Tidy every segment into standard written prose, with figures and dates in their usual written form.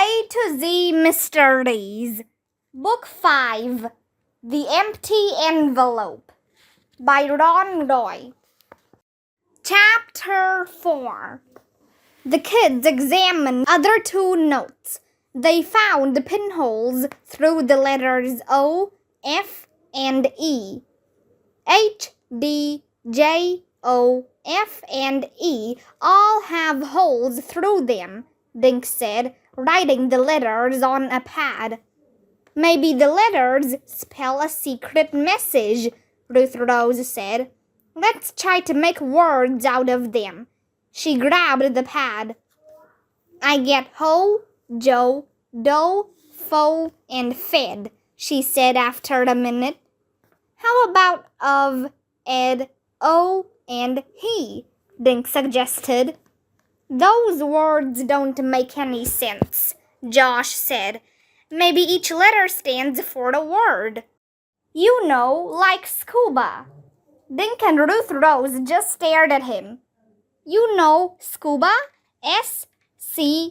A to Z Mysteries, Book 5, The Empty Envelope, by Ron Roy. Chapter 4. The kids examined other two notes. They found the pinholes through the letters O, F, and E. H, D, J, O, F, and E all have holes through them, Dink said, writing the letters on a pad. Maybe the letters spell a secret message, Ruth Rose said. Let's try to make words out of them. She grabbed the pad. I get ho, joe, do, fo, and fed, she said after a minute. How about of, ed, o, and he, Dink suggested. Those words don't make any sense, Josh said. Maybe each letter stands for a word. You know, like scuba. Dink and Ruth Rose just stared at him. You know scuba? S-C-U-B-A.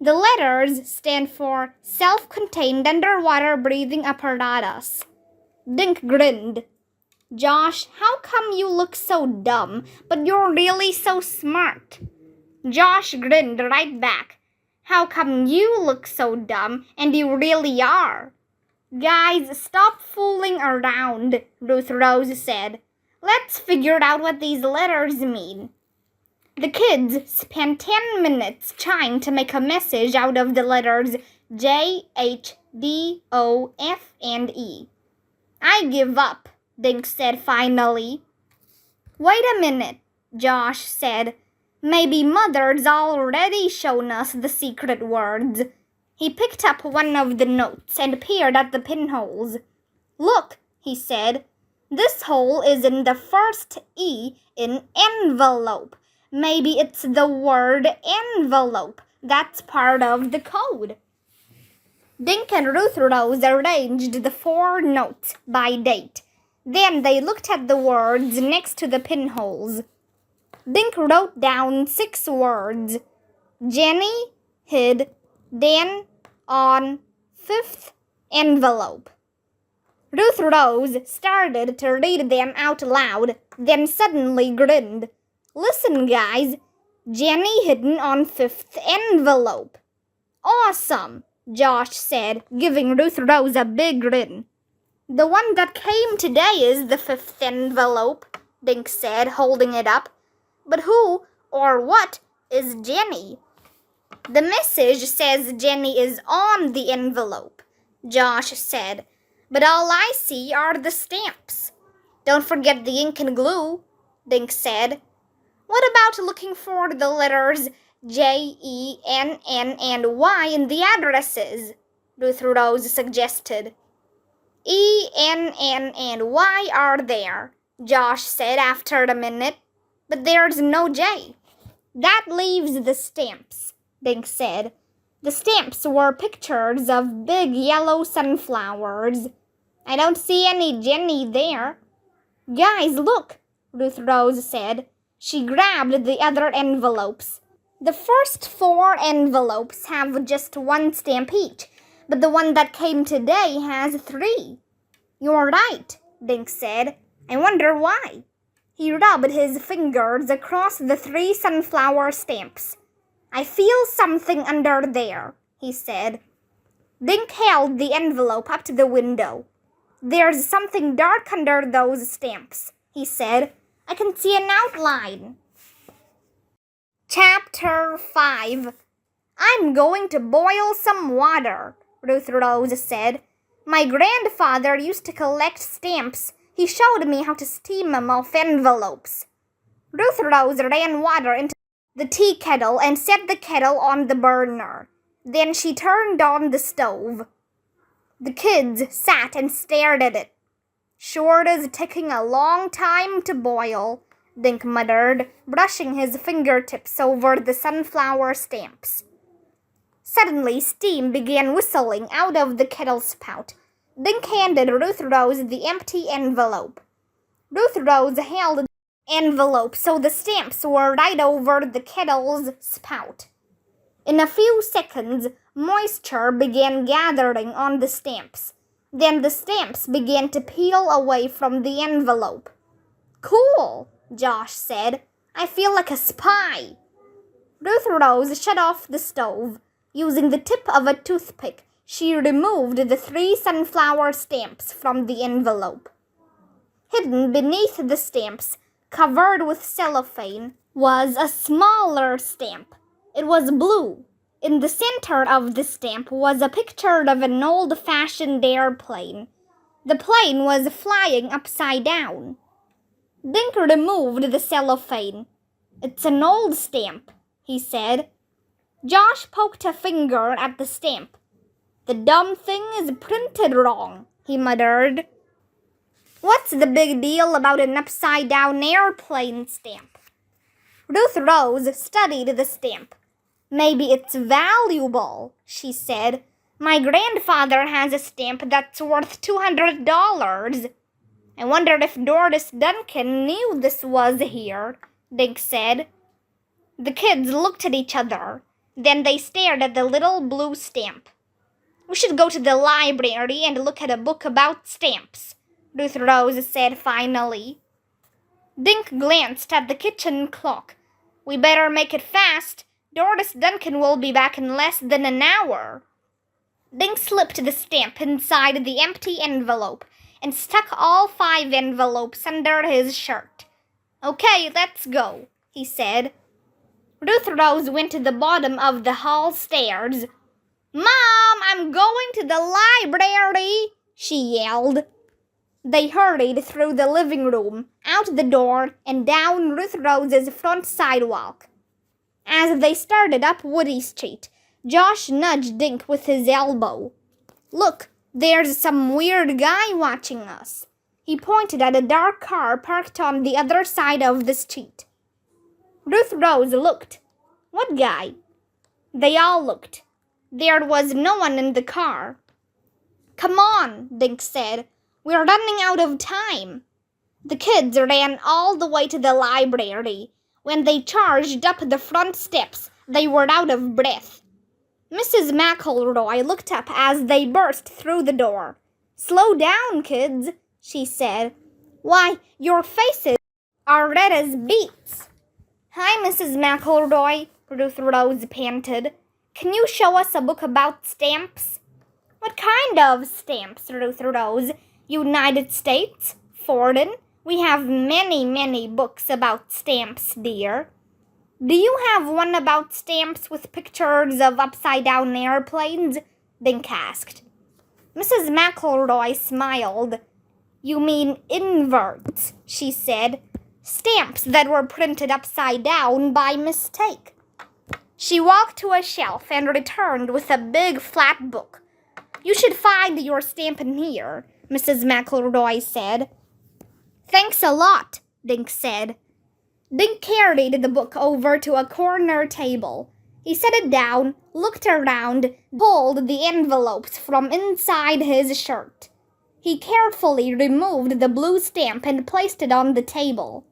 The letters stand for self-contained underwater breathing apparatus. Dink grinned. Josh, how come you look so dumb, but you're really so smart? Josh grinned right back. How come you look so dumb and you really are? Guys, stop fooling around, Ruth Rose said. Let's figure out what these letters mean. The kids spent 10 minutes trying to make a message out of the letters J, H, D, O, F, and E. I give up, Dink said finally. Wait a minute, Josh said. Maybe Mother's already shown us the secret words. He picked up one of the notes and peered at the pinholes. Look, he said. This hole is in the first E in envelope. Maybe it's the word envelope. That's part of the code. Dink and Ruth Rose arranged the 4 notes by date. Then they looked at the words next to the pinholes. Dink wrote down 6 words. Jenny hid, then, on, 5th envelope. Ruth Rose started to read them out loud, then suddenly grinned. Listen, guys. Jenny hidden on 5th envelope. Awesome, Josh said, giving Ruth Rose a big grin. The one that came today is the 5th envelope, Dink said, holding it up. But who or what is Jenny? The message says Jenny is on the envelope, Josh said. But all I see are the stamps. Don't forget the ink and glue, Dink said. What about looking for the letters J, E, N, N, and Y in the addresses? Ruth Rose suggested. E, N, N, and Y are there, Josh said after a minute. But there's no J. That leaves the stamps, Dink said. The stamps were pictures of big yellow sunflowers. I don't see any Jenny there. Guys, look, Ruth Rose said. She grabbed the other envelopes. The first 4 envelopes have just 1 stamp each, but the one that came today has 3. You're right, Dink said. I wonder why. He rubbed his fingers across the 3 sunflower stamps. I feel something under there, he said. Dink held the envelope up to the window. There's something dark under those stamps, he said. I can see an outline. Chapter 5. I'm going to boil some water, Ruth Rose said. My grandfather used to collect stamps. He showed me how to steam them off envelopes. Ruth Rose ran water into the tea kettle and set the kettle on the burner. Then she turned on the stove. The kids sat and stared at it. Sure is taking a long time to boil, Dink muttered, brushing his fingertips over the sunflower stamps. Suddenly, steam began whistling out of the kettle spout. Dink handed Ruth Rose the empty envelope. Ruth Rose held the envelope so the stamps were right over the kettle's spout. In a few seconds, moisture began gathering on the stamps. Then the stamps began to peel away from the envelope. "Cool," Josh said. "I feel like a spy." Ruth Rose shut off the stove. Using the tip of a toothpick, she removed the 3 sunflower stamps from the envelope. Hidden beneath the stamps, covered with cellophane, was a smaller stamp. It was blue. In the center of the stamp was a picture of an old-fashioned airplane. The plane was flying upside down. Dink removed the cellophane. "It's an old stamp," he said. Josh poked a finger at the stamp. "The dumb thing is printed wrong," he muttered. "What's the big deal about an upside-down airplane stamp?" Ruth Rose studied the stamp. "Maybe it's valuable," she said. "My grandfather has a stamp that's worth $200. I wonder if Doris Duncan knew this was here," Dink said. The kids looked at each other. Then they stared at the little blue stamp. "We should go to the library and look at a book about stamps," Ruth Rose said finally. Dink glanced at the kitchen clock. "We better make it fast. Doris Duncan will be back in less than an hour." Dink slipped the stamp inside the empty envelope and stuck all 5 envelopes under his shirt. "Okay, let's go," he said. Ruth Rose went to the bottom of the hall stairs. "Mom, I'm going to the library," she yelled. They hurried through the living room, out the door, and down Ruth Rose's front sidewalk. As they started up Woody Street, Josh nudged Dink with his elbow. "Look, there's some weird guy watching us." He pointed at a dark car parked on the other side of the street. Ruth Rose looked. "What guy?" They all looked. There was no one in the car. "Come on," Dink said. "We're running out of time." The kids ran all the way to the library. When they charged up the front steps, they were out of breath. Mrs. McElroy looked up as they burst through the door. "Slow down, kids," she said. "Why, your faces are red as beets." "Hi, Mrs. McElroy," Ruth Rose panted. "Can you show us a book about stamps?" "What kind of stamps, Ruth Rose? United States? Foreign? We have many books about stamps, dear." "Do you have one about stamps with pictures of upside-down airplanes?" Dink asked. Mrs. McElroy smiled. "You mean inverts," she said. "Stamps that were printed upside down by mistake." She walked to a shelf and returned with a big flat book. "You should find your stamp in here," Mrs. McElroy said. "Thanks a lot," Dink said. Dink carried the book over to a corner table. He set it down, looked around, pulled the envelopes from inside his shirt. He carefully removed the blue stamp and placed it on the table.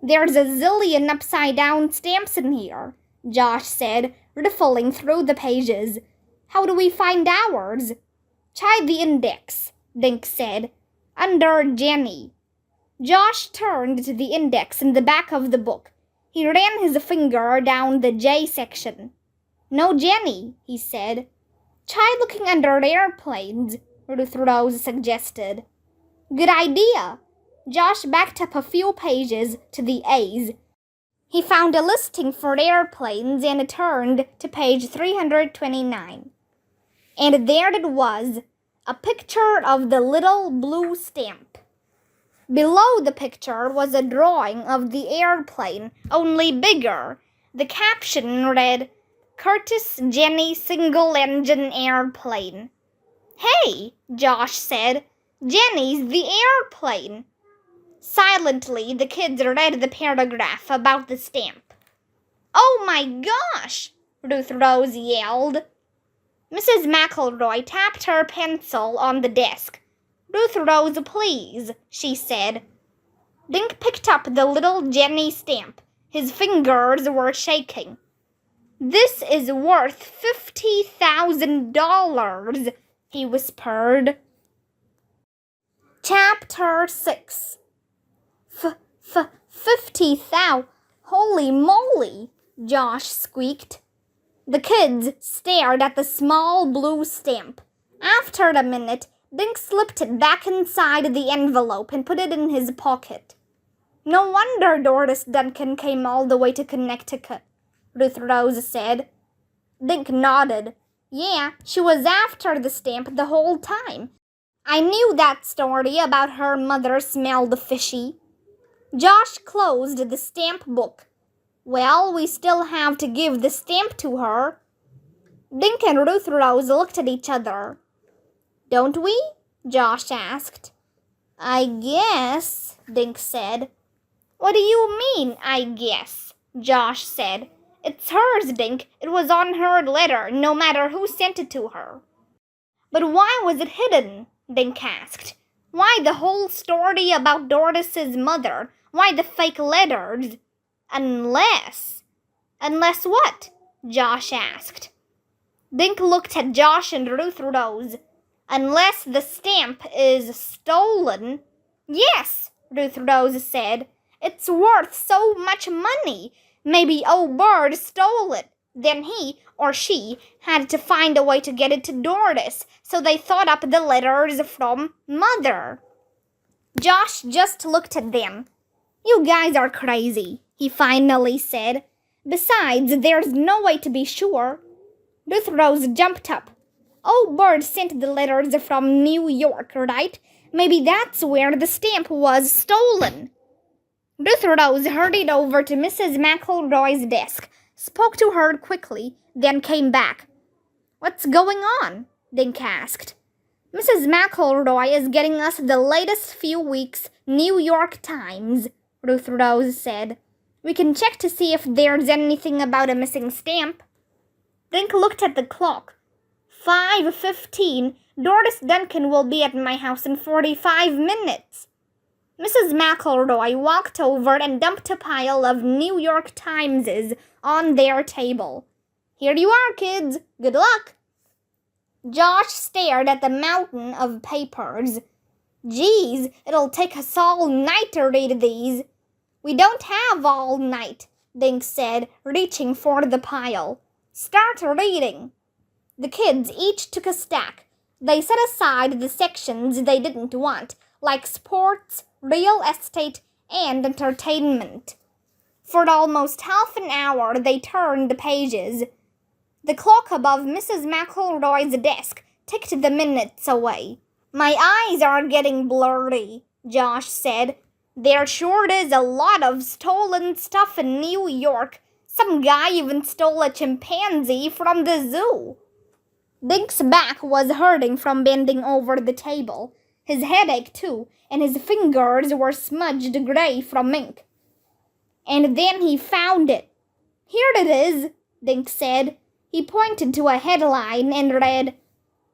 "There's a zillion upside-down stamps in here," Josh said, riffling through the pages. "How do we find ours?" "Try the index," Dink said. "Under Jenny." Josh turned to the index in the back of the book. He ran his finger down the J section. "No Jenny," he said. "Try looking under airplanes," Ruth Rose suggested. "Good idea." Josh backed up a few pages to the A's. He found a listing for airplanes and turned to page 329. And there it was, a picture of the little blue stamp. Below the picture was a drawing of the airplane, only bigger. The caption read, "Curtis Jenny Single-Engine Airplane." "Hey," Josh said, "Jenny's the airplane." Silently, the kids read the paragraph about the stamp. "Oh my gosh!" Ruth Rose yelled. Mrs. McElroy tapped her pencil on the desk. "Ruth Rose, please," she said. Dink picked up the little Jenny stamp. His fingers were shaking. This is worth $50,000, he whispered. Chapter 6. 50,000. Holy moly, Josh squeaked. The kids stared at the small blue stamp. After a minute, Dink slipped it back inside the envelope and put it in his pocket. No wonder Doris Duncan came all the way to Connecticut, Ruth Rose said. Dink nodded. Yeah, she was after the stamp the whole time. I knew that story about her mother smelled fishy. Josh closed the stamp book. Well, we still have to give the stamp to her. Dink and Ruth Rose looked at each other. Don't we? Josh asked. I guess, Dink said. What do you mean, I guess? Josh said. It's hers, Dink. It was on her letter, no matter who sent it to her. But why was it hidden? Dink asked. Why the whole story about Doris's mother? Why the fake letters? Unless what? Josh asked. Dink looked at Josh and Ruth Rose. Unless the stamp is stolen. Yes, Ruth Rose said. It's worth so much money. Maybe old Bird stole it. Then he or she had to find a way to get it to Doris, so they thought up the letters from Mother. Josh just looked at them. You guys are crazy, he finally said. Besides, there's no way to be sure. Ruth Rose jumped up. Old Bird sent the letters from New York, right? Maybe that's where the stamp was stolen. Ruth Rose hurried over to Mrs. McElroy's desk, spoke to her quickly, then came back. What's going on? Dink asked. Mrs. McElroy is getting us the latest few weeks' New York Times, Ruth Rose said. We can check to see if there's anything about a missing stamp. Dink looked at the clock. 5:15. Doris Duncan will be at my house in 45 minutes. Mrs. McElroy walked over and dumped a pile of New York Timeses on their table. Here you are, kids. Good luck. Josh stared at the mountain of papers. Geez, it'll take us all night to read these. We don't have all night, Dink said, reaching for the pile. Start reading. The kids each took a stack. They set aside the sections they didn't want, like sports, real estate, and entertainment. For almost half an hour they turned the pages. The clock above Mrs. McElroy's desk ticked the minutes away. My eyes are getting blurry, Josh said. There sure is a lot of stolen stuff in New York. Some guy even stole a chimpanzee from the zoo. Dink's back was hurting from bending over the table. His head ached too, and his fingers were smudged gray from ink. And then he found it. Here it is, Dink said. He pointed to a headline and read,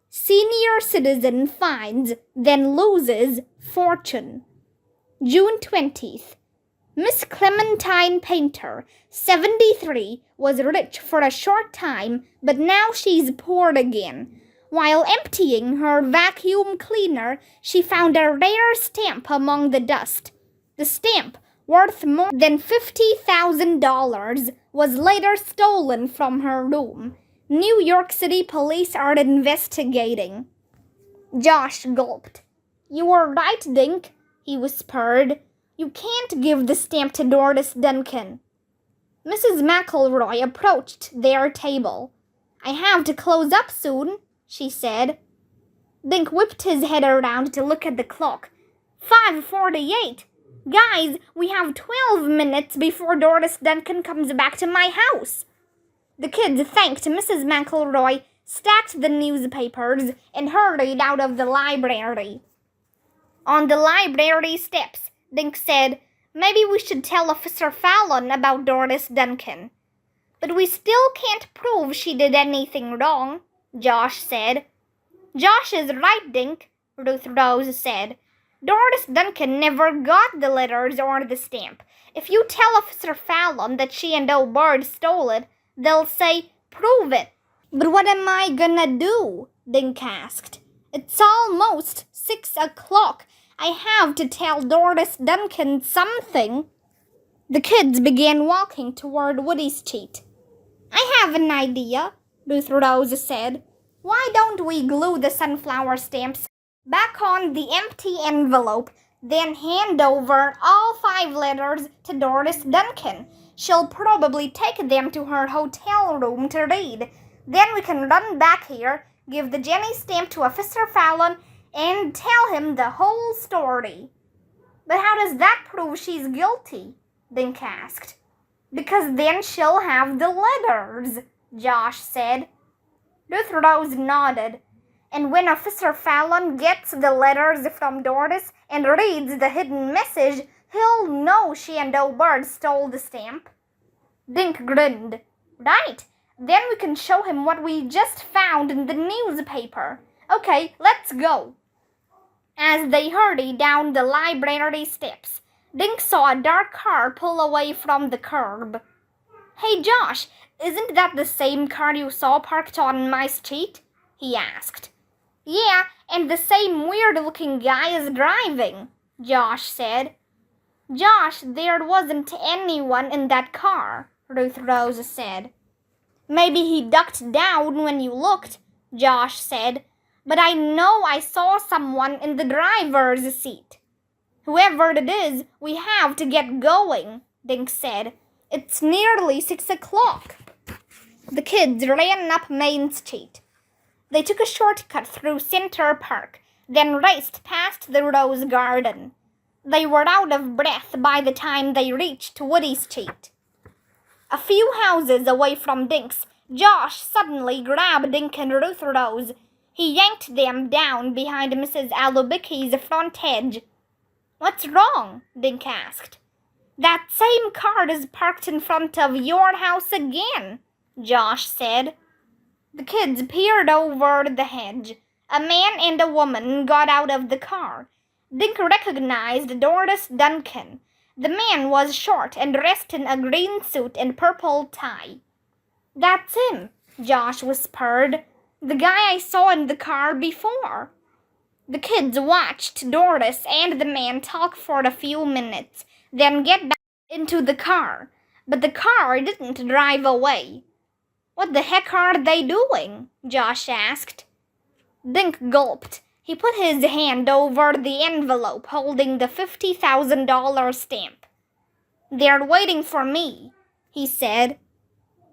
Senior Citizen Finds, Then Loses Fortune. June 20th. Miss Clementine Painter, 73, was rich for a short time, but now she's poor again. While emptying her vacuum cleaner, she found a rare stamp among the dust. The stamp, worth more than $50,000, was later stolen from her room. New York City police are investigating. Josh gulped. You were right, Dink, he whispered. You can't give the stamp to Doris Duncan. Mrs. McElroy approached their table. I have to close up soon, she said. Dink whipped his head around to look at the clock. 5:48. Guys, we have 12 minutes before Doris Duncan comes back to my house. The kids thanked Mrs. McElroy, stacked the newspapers, and hurried out of the library. On the library steps, Dink said, maybe we should tell Officer Fallon about Doris Duncan. But we still can't prove she did anything wrong, Josh said. Josh is right, Dink, Ruth Rose said. Doris Duncan never got the letters or the stamp. If you tell Officer Fallon that she and old Bird stole it, They'll say, "Prove it." "But what am I gonna do?" Dink asked. "It's almost 6 o'clock. I have to tell Doris Duncan something." The kids began walking toward Woody's cheat. "I have an idea," Ruth Rose said. "Why don't we glue the sunflower stamps back on the empty envelope, then hand over all 5 letters to Doris Duncan? She'll probably take them to her hotel room to read. Then we can run back here, give the Jenny stamp to Officer Fallon, and tell him the whole story." "But how does that prove she's guilty?" Dink asked. "Because then she'll have the letters," Josh said. Ruth Rose nodded. "And when Officer Fallon gets the letters from Doris and reads the hidden message, he'll know she and O'Bird stole the stamp." Dink grinned. "Right. Then we can show him what we just found in the newspaper. Okay, let's go." As they hurried down the library steps, Dink saw a dark car pull away from the curb. "Hey, Josh, isn't that the same car you saw parked on my street?" he asked. "Yeah, and the same weird-looking guy is driving," Josh said. "Josh, there wasn't anyone in that car," Ruth Rose said. "Maybe he ducked down when you looked," Josh said. "But I know I saw someone in the driver's seat." "Whoever it is, we have to get going," Dink said. "It's nearly 6 o'clock. The kids ran up Main Street. They took a shortcut through Center Park, then raced past the Rose Garden. They were out of breath by the time they reached Woody Street. A few houses away from Dink's, Josh suddenly grabbed Dink and Ruth Rose. He yanked them down behind Mrs. Alubicki's front hedge. "What's wrong?" Dink asked. "That same car is parked in front of your house again," Josh said. The kids peered over the hedge. A man and a woman got out of the car. Dink recognized Doris Duncan. The man was short and dressed in a green suit and purple tie. "That's him," Josh whispered. "The guy I saw in the car before." The kids watched Doris and the man talk for a few minutes, then get back into the car. But the car didn't drive away. "What the heck are they doing?" Josh asked. Dink gulped. He put his hand over the envelope holding the $50,000 stamp. "They're waiting for me," he said.